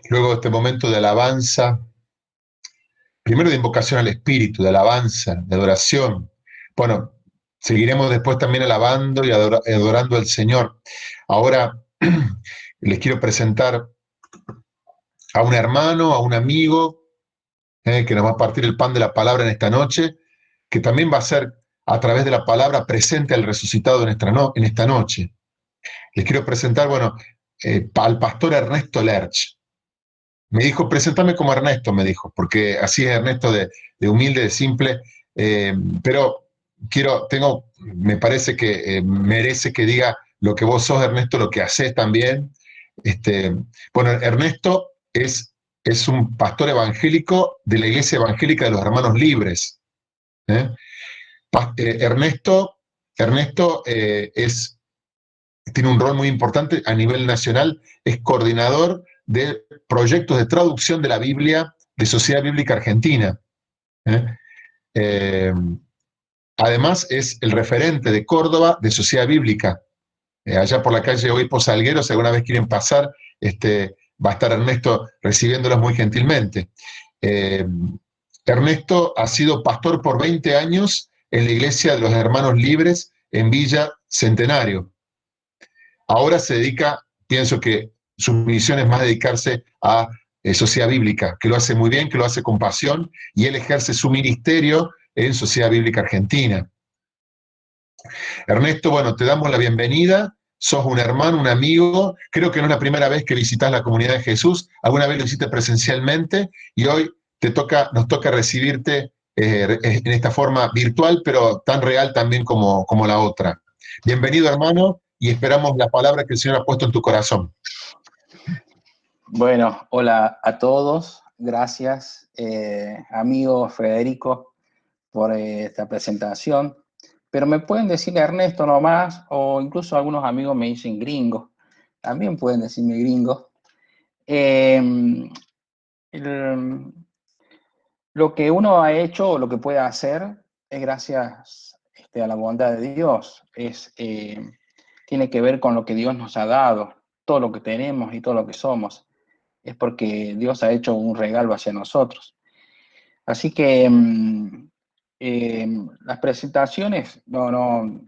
Luego este momento de alabanza, primero de invocación al Espíritu, de alabanza, de adoración. Bueno, seguiremos después también alabando y adorando al Señor. Ahora les quiero presentar a un hermano, a un amigo, que nos va a partir el pan de la palabra en esta noche, que también va a ser a través de la palabra presente al resucitado en esta noche. Les quiero presentar, bueno, al pastor Ernesto Lerch. Me dijo, presentame como Ernesto, me dijo, porque así es Ernesto de humilde, de simple, eh, pero me parece que merece que diga lo que vos sos, Ernesto, lo que haces también. Bueno, Ernesto es un pastor evangélico de la Iglesia Evangélica de los Hermanos Libres. ¿eh? Ernesto tiene un rol muy importante a nivel nacional, es coordinador de proyectos de traducción de la Biblia de Sociedad Bíblica Argentina. ¿eh? Eh, Además, es el referente de Córdoba de Sociedad Bíblica. Allá por la calle Obispo Salguero, si alguna vez quieren pasar, va a estar Ernesto recibiéndolos muy gentilmente. Eh, Ernesto ha sido pastor por 20 años en la Iglesia de los Hermanos Libres en Villa Centenario. Ahora se dedica, pienso que su misión es más dedicarse a Sociedad Bíblica, que lo hace muy bien, que lo hace con pasión, y él ejerce su ministerio en Sociedad Bíblica Argentina. Ernesto, bueno, te damos la bienvenida, sos un hermano, un amigo, creo que no es la primera vez que visitas la comunidad de Jesús, alguna vez lo hiciste presencialmente, y hoy nos toca recibirte en esta forma virtual, pero tan real también como la otra. Bienvenido, hermano, y esperamos la palabra que el Señor ha puesto en tu corazón. Bueno, hola a todos. Gracias, amigo Federico, por esta presentación. Pero me pueden decir Ernesto nomás, o incluso algunos amigos me dicen gringo. También pueden decirme gringo. Lo que uno ha hecho o lo que puede hacer es gracias a la bondad de Dios. Tiene que ver con lo que Dios nos ha dado, todo lo que tenemos y todo lo que somos. Es porque Dios ha hecho un regalo hacia nosotros. Así que las presentaciones, no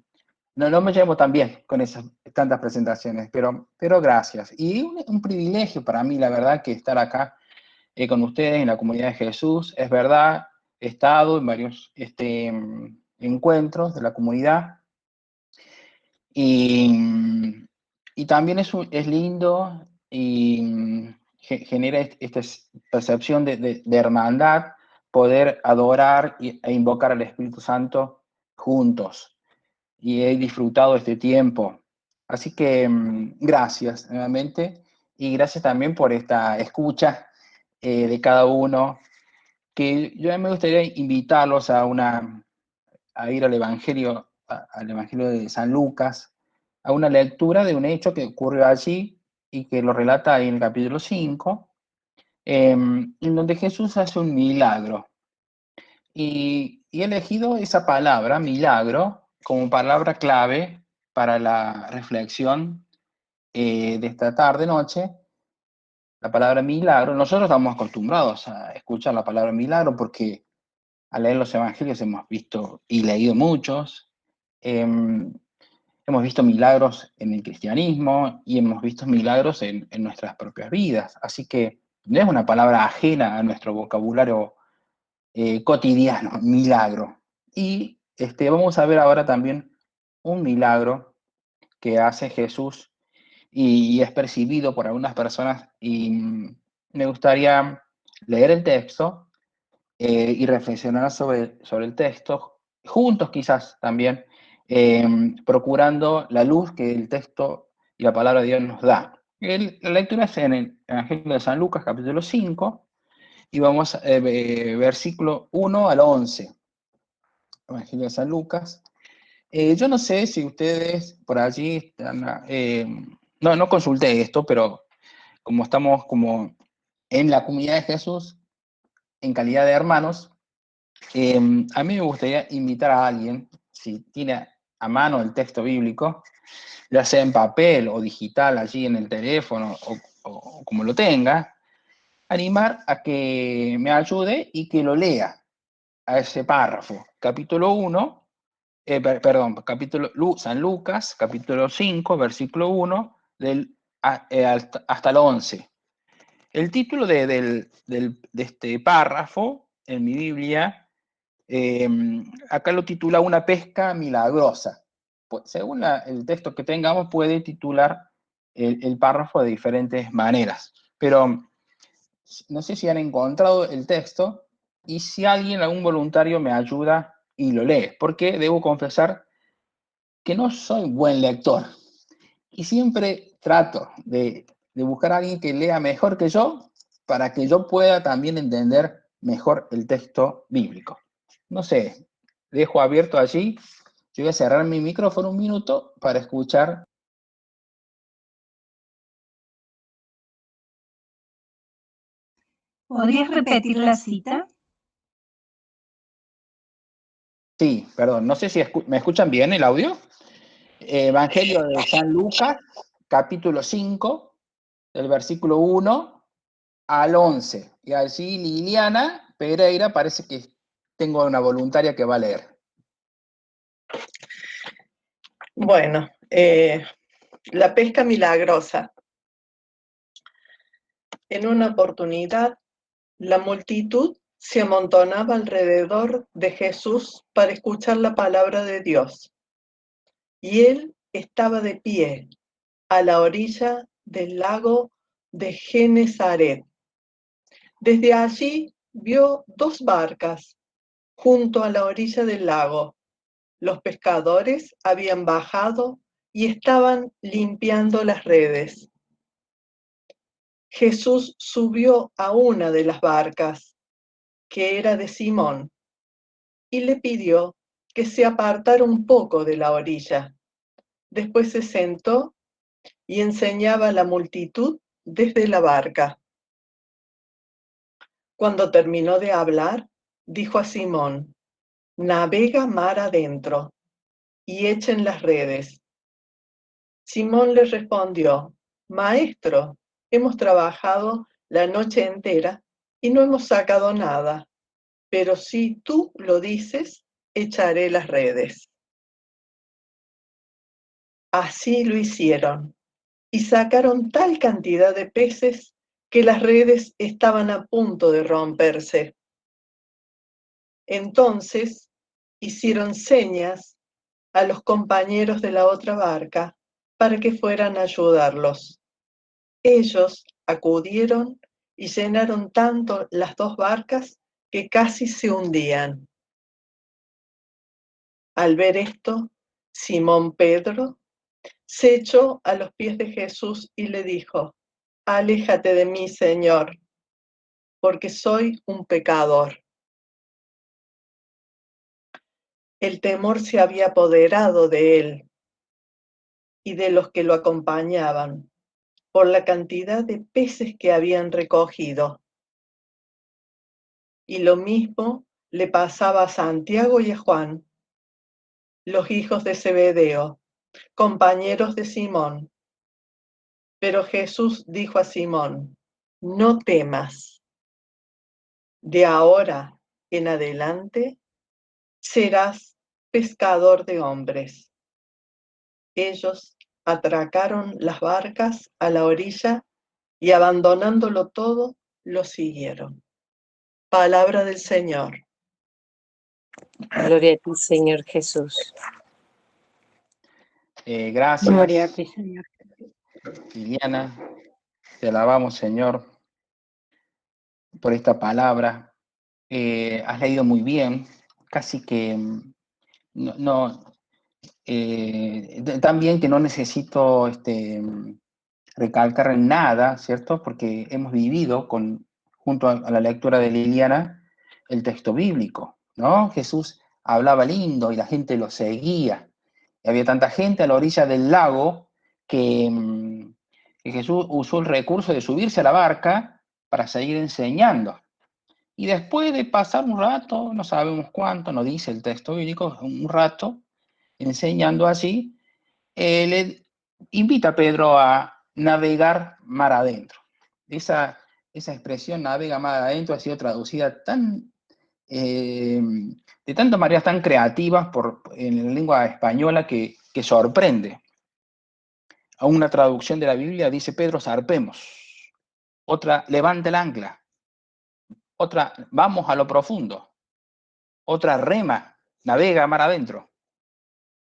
me llevo tan bien con esas tantas presentaciones, pero gracias. Y un privilegio para mí, la verdad, que estar acá con ustedes en la comunidad de Jesús. Es verdad, he estado en varios encuentros de la comunidad y también es lindo y genera esta percepción de hermandad, poder adorar e invocar al Espíritu Santo juntos. Y he disfrutado este tiempo. Así que gracias nuevamente y gracias también por esta escucha de cada uno, que yo me gustaría invitarlos a ir al Evangelio de San Lucas, a una lectura de un hecho que ocurrió allí y que lo relata ahí en el capítulo 5, en donde Jesús hace un milagro. Y he elegido esa palabra, milagro, como palabra clave para la reflexión de esta tarde-noche. La palabra milagro, nosotros estamos acostumbrados a escuchar la palabra milagro porque al leer los evangelios hemos visto y leído muchos. Hemos visto milagros en el cristianismo y hemos visto milagros en nuestras propias vidas. Así que no es una palabra ajena a nuestro vocabulario cotidiano, milagro. Y vamos a ver ahora también un milagro que hace Jesús y es percibido por algunas personas. Y me gustaría leer el texto y reflexionar sobre el texto, juntos quizás también, procurando la luz que el texto y la palabra de Dios nos da. La lectura es en el Evangelio de San Lucas, capítulo 5, y vamos versículo 1 al 11. Evangelio de San Lucas. Yo no sé si ustedes por allí están, no consulté esto, pero como estamos como en la comunidad de Jesús, en calidad de hermanos, a mí me gustaría invitar a alguien, si tiene a mano el texto bíblico, ya sea en papel o digital, allí en el teléfono o como lo tenga, animar a que me ayude y que lo lea a ese párrafo. Capítulo 1, San Lucas, capítulo 5, versículo 1, hasta el 11. El título de este párrafo en mi Biblia, acá lo titula Una pesca milagrosa. Pues, según el texto que tengamos, puede titular el párrafo de diferentes maneras. Pero no sé si han encontrado el texto y si alguien, algún voluntario, me ayuda y lo lee, porque debo confesar que no soy buen lector y siempre trato de buscar a alguien que lea mejor que yo para que yo pueda también entender mejor el texto bíblico. No sé, dejo abierto allí. Yo voy a cerrar mi micrófono un minuto para escuchar. ¿Podrías repetir la cita? Sí, perdón, no sé si me escuchan bien el audio. Evangelio de San Lucas, capítulo 5, del versículo 1 al 11. Y allí Liliana Pereira parece que tengo una voluntaria que va a leer. Bueno, la pesca milagrosa. En una oportunidad, la multitud se amontonaba alrededor de Jesús para escuchar la palabra de Dios. Y él estaba de pie a la orilla del lago de Genesaret. Desde allí vio dos barcas junto a la orilla del lago. Los pescadores habían bajado y estaban limpiando las redes. Jesús subió a una de las barcas, que era de Simón, y le pidió que se apartara un poco de la orilla. Después se sentó y enseñaba a la multitud desde la barca. Cuando terminó de hablar, dijo a Simón: navega mar adentro y echen las redes. Simón le respondió: Maestro, hemos trabajado la noche entera y no hemos sacado nada, pero si tú lo dices, echaré las redes. Así lo hicieron y sacaron tal cantidad de peces que las redes estaban a punto de romperse. Entonces hicieron señas a los compañeros de la otra barca para que fueran a ayudarlos. Ellos acudieron y llenaron tanto las dos barcas que casi se hundían. Al ver esto, Simón Pedro se echó a los pies de Jesús y le dijo: aléjate de mí, Señor, porque soy un pecador. El temor se había apoderado de él y de los que lo acompañaban por la cantidad de peces que habían recogido. Y lo mismo le pasaba a Santiago y a Juan, los hijos de Zebedeo, compañeros de Simón. Pero Jesús dijo a Simón: no temas, de ahora en adelante serás pescador de hombres. Ellos atracaron las barcas a la orilla y abandonándolo todo, lo siguieron. Palabra del Señor. Gloria a ti, Señor Jesús. Gracias. Gloria a ti, Señor. Liliana, te alabamos, Señor, por esta palabra. Has leído muy bien, casi que tan bien que no necesito recalcar en nada, ¿cierto? Porque hemos vivido junto a la lectura de Liliana el texto bíblico, ¿no? Jesús hablaba lindo y la gente lo seguía. Y había tanta gente a la orilla del lago que Jesús usó el recurso de subirse a la barca para seguir enseñando. Y después de pasar un rato, no sabemos cuánto, no dice el texto bíblico, un rato, enseñando así, le invita a Pedro a navegar mar adentro. Esa expresión, navega mar adentro, ha sido traducida de tantas maneras tan creativas en la lengua española que sorprende. A una traducción de la Biblia dice Pedro, zarpemos. Otra, levanta el ancla. Otra, vamos a lo profundo. Otra, rema, navega mar adentro.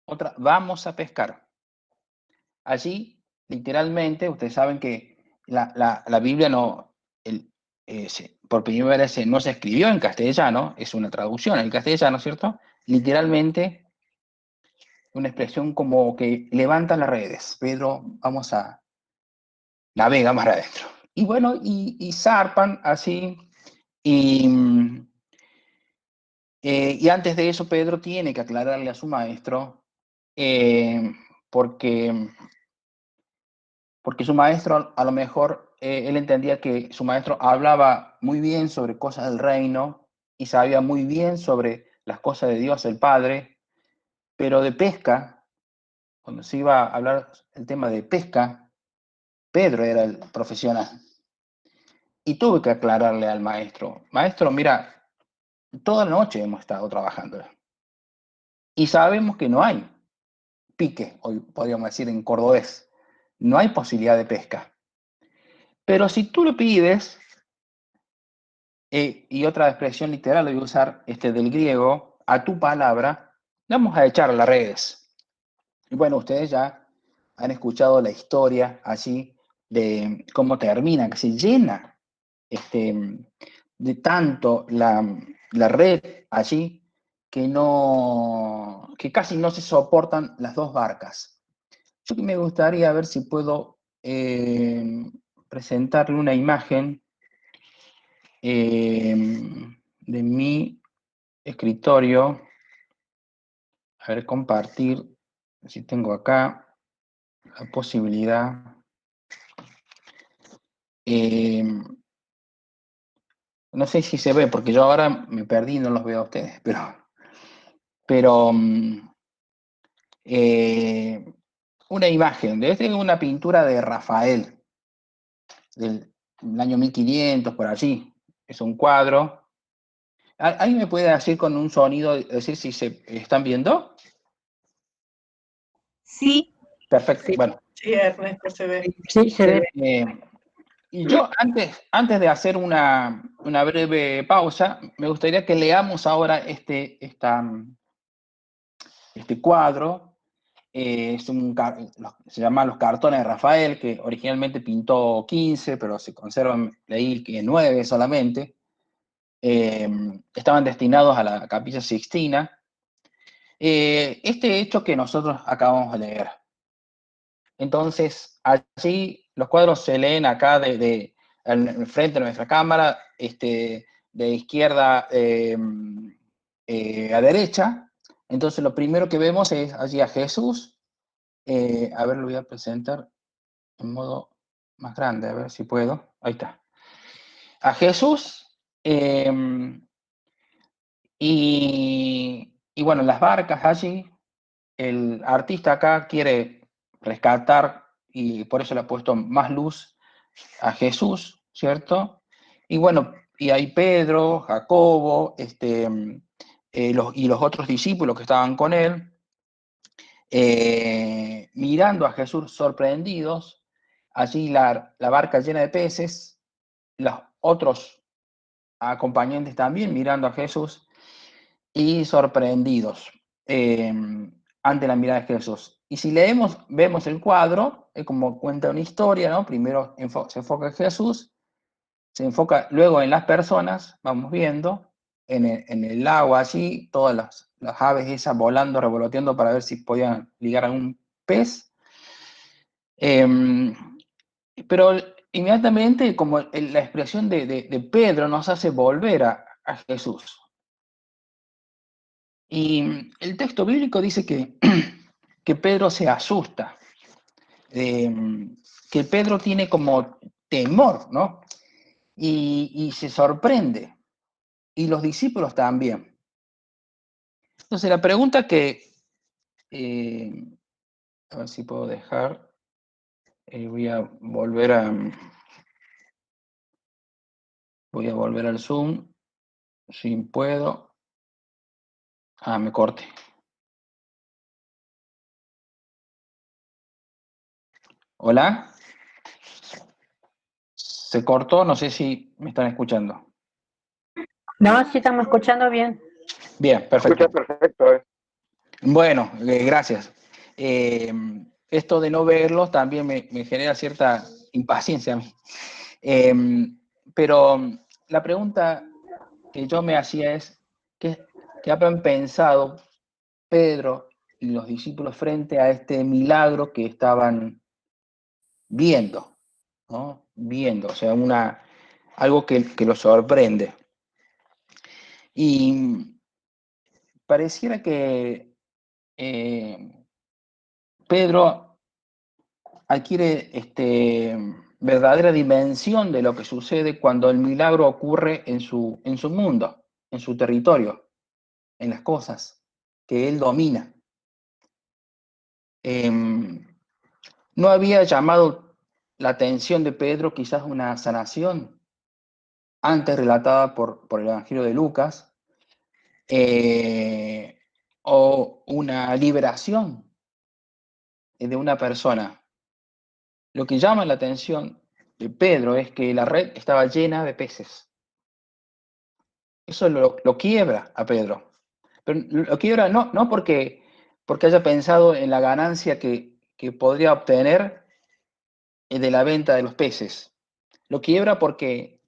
Otra, vamos a pescar. Allí, literalmente, ustedes saben que la Biblia por primera vez no se escribió en castellano, es una traducción en castellano, ¿cierto? Literalmente, una expresión como que levanta las redes. Pedro, vamos a navega mar adentro. Y bueno, y zarpan así. Y antes de eso, Pedro tiene que aclararle a su maestro, porque su maestro, a lo mejor, él entendía que su maestro hablaba muy bien sobre cosas del reino y sabía muy bien sobre las cosas de Dios el Padre, pero de pesca, cuando se iba a hablar el tema de pesca, Pedro era el profesional. Y tuve que aclararle al maestro, maestro, mira, toda la noche hemos estado trabajando y sabemos que no hay pique, hoy podríamos decir en cordobés, no hay posibilidad de pesca. Pero si tú lo pides, y otra expresión literal, lo voy a usar del griego, a tu palabra, vamos a echar las redes. Y bueno, ustedes ya han escuchado la historia así de cómo termina, que se llena de tanto la red allí que casi no se soportan las dos barcas. Yo que me gustaría ver si puedo presentarle una imagen de mi escritorio. A ver, compartir, si tengo acá la posibilidad. No sé si se ve, porque yo ahora me perdí y no los veo a ustedes, pero una imagen, esta es una pintura de Rafael, del año 1500, por allí. Es un cuadro. ¿Alguien me puede decir con un sonido, decir si se están viendo? Sí, Perfecto, Sí. bueno. Sí, Ernesto, se ve. Sí, se ve. Y yo, antes de hacer una breve pausa, me gustaría que leamos ahora este cuadro. Se llama Los cartones de Rafael, que originalmente pintó 15, pero se conservan, leí que 9 solamente. Estaban destinados a la Capilla Sixtina. Este hecho que nosotros acabamos de leer. Entonces, allí los cuadros se leen acá en frente de nuestra cámara, de izquierda a derecha. Entonces, lo primero que vemos es allí a Jesús. A ver, lo voy a presentar en modo más grande, a ver si puedo. Ahí está. A Jesús. Y bueno, las barcas allí. El artista acá quiere rescatar, y por eso le ha puesto más luz a Jesús, ¿cierto? Y bueno, y hay Pedro, Jacobo, y los otros discípulos que estaban con él, mirando a Jesús sorprendidos, allí la barca llena de peces, los otros acompañantes también mirando a Jesús y sorprendidos ante la mirada de Jesús. Y si vemos el cuadro, es como cuenta una historia, ¿no? Primero se enfoca en Jesús, se enfoca luego en las personas, vamos viendo, en el agua allí, todas las aves esas volando, revoloteando para ver si podían ligar a un pez. Pero inmediatamente, como la expresión de Pedro nos hace volver a Jesús. Y el texto bíblico dice que Pedro se asusta, que Pedro tiene como temor, ¿no? Y se sorprende, y los discípulos también. Entonces la pregunta a ver si puedo dejar, Voy a volver al Zoom, si puedo. Me corté. ¿Hola? Se cortó, no sé si me están escuchando. No, sí estamos escuchando bien. Bien, perfecto. Bueno, gracias. Esto de no verlos también me genera cierta impaciencia a mí. Pero la pregunta que yo me hacía es, ¿qué habrán pensado Pedro y los discípulos frente a este milagro que estaban viendo, ¿no? Viendo, o sea, algo que los sorprende. Y pareciera que Pedro adquiere verdadera dimensión de lo que sucede cuando el milagro ocurre en su mundo, en su territorio, en las cosas que él domina. ¿No había llamado la atención de Pedro quizás una sanación antes relatada por el Evangelio de Lucas, o una liberación de una persona? Lo que llama la atención de Pedro es que la red estaba llena de peces. Eso lo quiebra a Pedro. Pero lo quiebra no porque haya pensado en la ganancia que podría obtener de la venta de los peces. Lo quiebra porque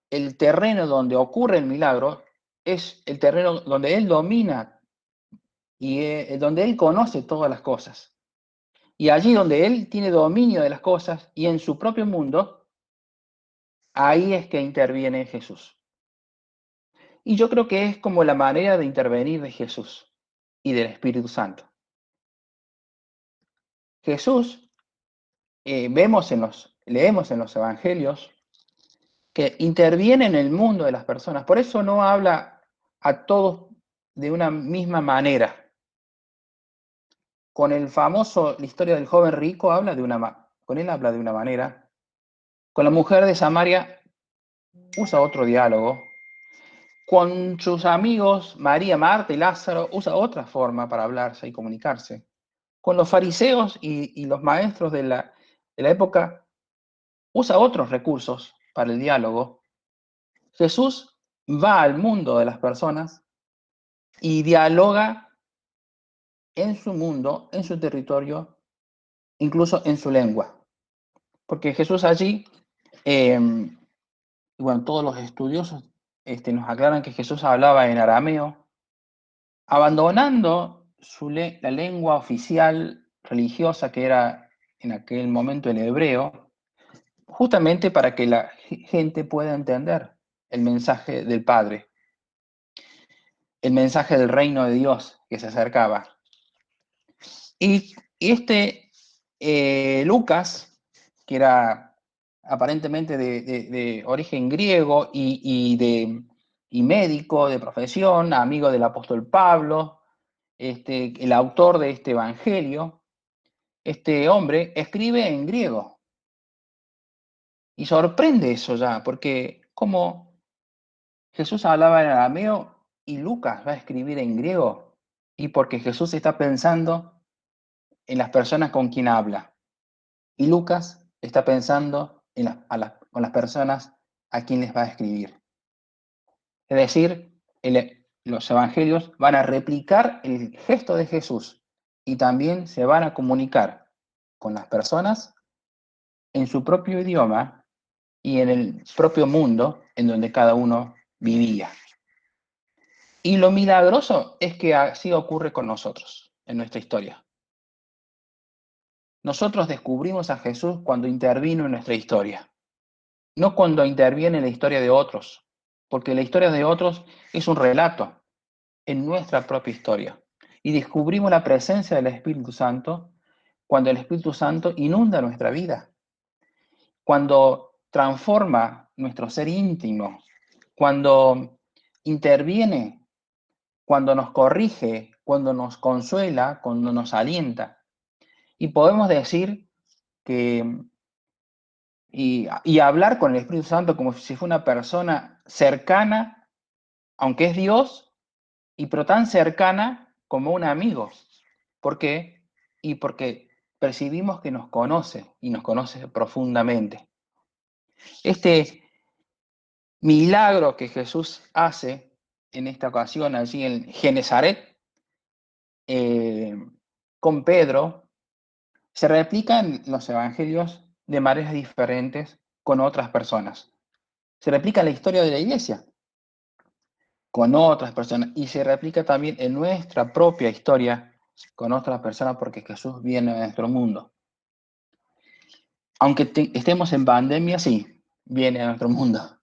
el terreno donde ocurre el milagro es el terreno donde él domina y donde él conoce todas las cosas. Y allí donde él tiene dominio de las cosas y en su propio mundo, ahí es que interviene Jesús. Y yo creo que es como la manera de intervenir de Jesús y del Espíritu Santo. Jesús, leemos en los evangelios, que interviene en el mundo de las personas. Por eso no habla a todos de una misma manera. Con el famoso, la historia del joven rico, con él habla de una manera. Con la mujer de Samaria usa otro diálogo. Con sus amigos María, Marta y Lázaro usa otra forma para hablarse y comunicarse. Con los fariseos y los maestros de la época usa otros recursos para el diálogo. Jesús va al mundo de las personas y dialoga en su mundo, en su territorio, incluso en su lengua. Porque Jesús allí, bueno, todos los estudiosos nos aclaran que Jesús hablaba en arameo, abandonando la lengua oficial religiosa que era en aquel momento el hebreo, justamente para que la gente pueda entender el mensaje del Padre, el mensaje del reino de Dios que se acercaba. Y Lucas, que era aparentemente de origen griego y médico de profesión, amigo del apóstol Pablo, el autor de este evangelio, este hombre escribe en griego. Y sorprende eso ya, porque como Jesús hablaba en arameo y Lucas va a escribir en griego, y porque Jesús está pensando en las personas con quien habla. Y Lucas está pensando con las personas a quienes va a escribir. Es decir, los evangelios van a replicar el gesto de Jesús y también se van a comunicar con las personas en su propio idioma y en el propio mundo en donde cada uno vivía. Y lo milagroso es que así ocurre con nosotros, en nuestra historia. Nosotros descubrimos a Jesús cuando intervino en nuestra historia, no cuando interviene en la historia de otros, porque la historia de otros es un relato en nuestra propia historia. Y descubrimos la presencia del Espíritu Santo cuando el Espíritu Santo inunda nuestra vida, cuando transforma nuestro ser íntimo, cuando interviene, cuando nos corrige, cuando nos consuela, cuando nos alienta. Y podemos decir y hablar con el Espíritu Santo como si fuera una persona cercana, aunque es Dios, pero tan cercana como un amigo. ¿Por qué? Y porque percibimos que nos conoce y nos conoce profundamente. Este milagro que Jesús hace en esta ocasión allí en Genezaret con Pedro se replica en los evangelios de maneras diferentes con otras personas. Se replica en la historia de la iglesia con otras personas y se replica también en nuestra propia historia con otras personas porque Jesús viene a nuestro mundo. Aunque estemos en pandemia, sí, viene a nuestro mundo.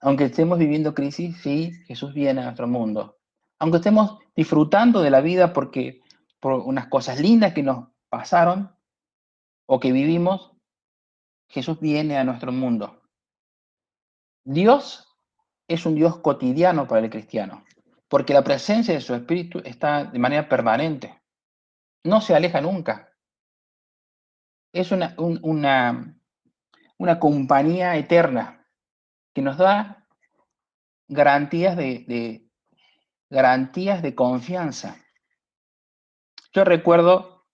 Aunque estemos viviendo crisis, sí, Jesús viene a nuestro mundo. Aunque estemos disfrutando de la vida por unas cosas lindas que nos pasaron o que vivimos, Jesús viene a nuestro mundo. Dios es un Dios cotidiano para el cristiano, porque la presencia de su Espíritu está de manera permanente, no se aleja nunca. Es una compañía eterna que nos da garantías garantías de confianza. Yo recuerdo,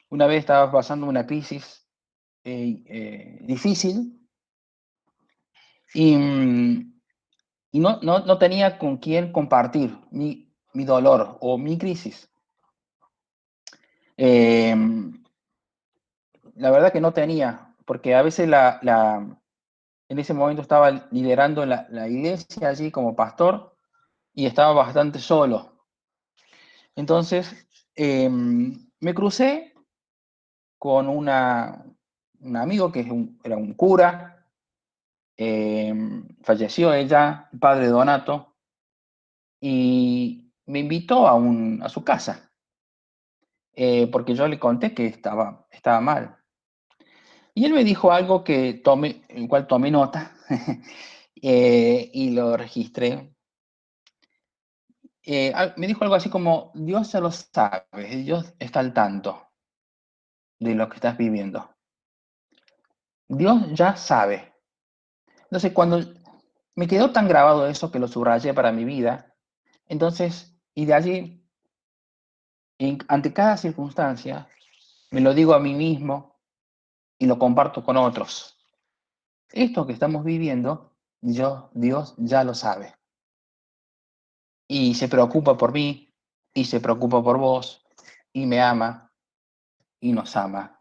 una vez estaba pasando una crisis difícil y no tenía con quién compartir mi dolor o mi crisis. La verdad que no tenía, porque a veces en ese momento estaba liderando la iglesia allí como pastor y estaba bastante solo. Entonces, me crucé con un amigo que era un cura, falleció ella, el padre Donato, y me invitó a su casa, porque yo le conté que estaba mal. Y él me dijo algo el cual tomé nota y lo registré. Me dijo algo así como, Dios ya lo sabe, Dios está al tanto de lo que estás viviendo. Dios ya sabe. Entonces, cuando me quedó tan grabado eso que lo subrayé para mi vida, entonces, y de allí, ante cada circunstancia, me lo digo a mí mismo y lo comparto con otros. Esto que estamos viviendo, Dios ya lo sabe. Y se preocupa por mí, y se preocupa por vos, y me ama, y nos ama.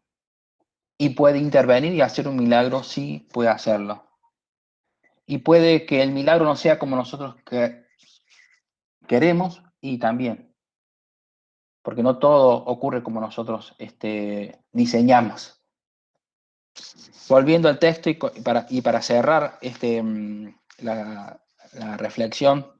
Y puede intervenir y hacer un milagro, sí, puede hacerlo. Y puede que el milagro no sea como nosotros queremos, y también. Porque no todo ocurre como nosotros diseñamos. Volviendo al texto y para cerrar la reflexión,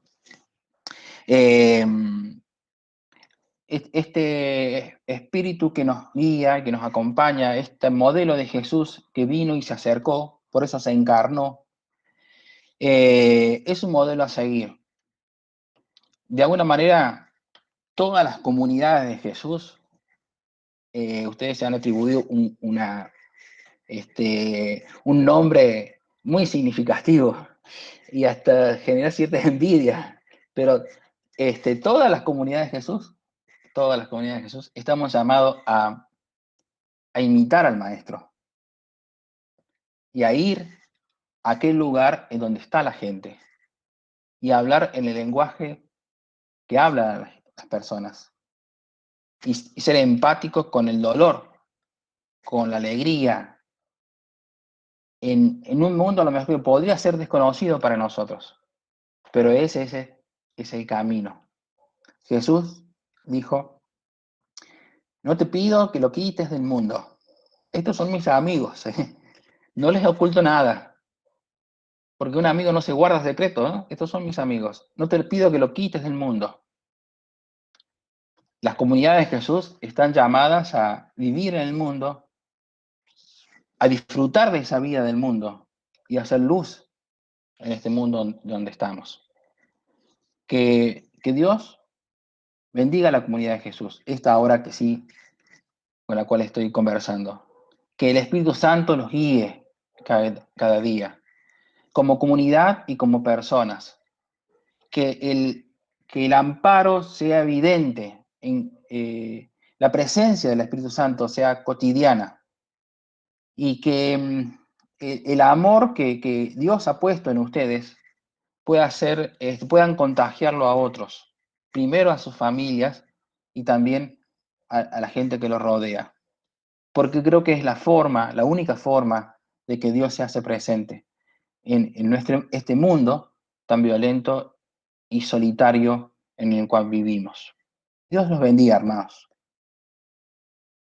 este espíritu que nos guía, que nos acompaña, este modelo de Jesús que vino y se acercó, por eso se encarnó, es un modelo a seguir. De alguna manera, todas las comunidades de Jesús, ustedes se han atribuido un nombre muy significativo y hasta genera cierta envidia, pero todas las comunidades de Jesús, estamos llamados a imitar al Maestro y a ir a aquel lugar en donde está la gente y a hablar en el lenguaje que hablan las personas y ser empáticos con el dolor, con la alegría, en un mundo a lo mejor que podría ser desconocido para nosotros, pero ese es el camino. Jesús dijo, no te pido que lo quites del mundo. Estos son mis amigos, no les oculto nada, porque un amigo no se guarda secreto, ¿no? Estos son mis amigos. No te pido que lo quites del mundo. Las comunidades de Jesús están llamadas a vivir en el mundo, a disfrutar de esa vida del mundo y a hacer luz en este mundo donde estamos. Que Dios bendiga a la comunidad de Jesús, esta hora que sí, con la cual estoy conversando. que el Espíritu Santo los guíe cada día, como comunidad y como personas. Que el amparo sea evidente, la presencia del Espíritu Santo sea cotidiana y que el amor que Dios ha puesto en ustedes puedan contagiarlo a otros, primero a sus familias y también a la gente que los rodea. Porque creo que es la única forma de que Dios se hace presente en este mundo tan violento y solitario en el cual vivimos. Dios los bendiga, hermanos.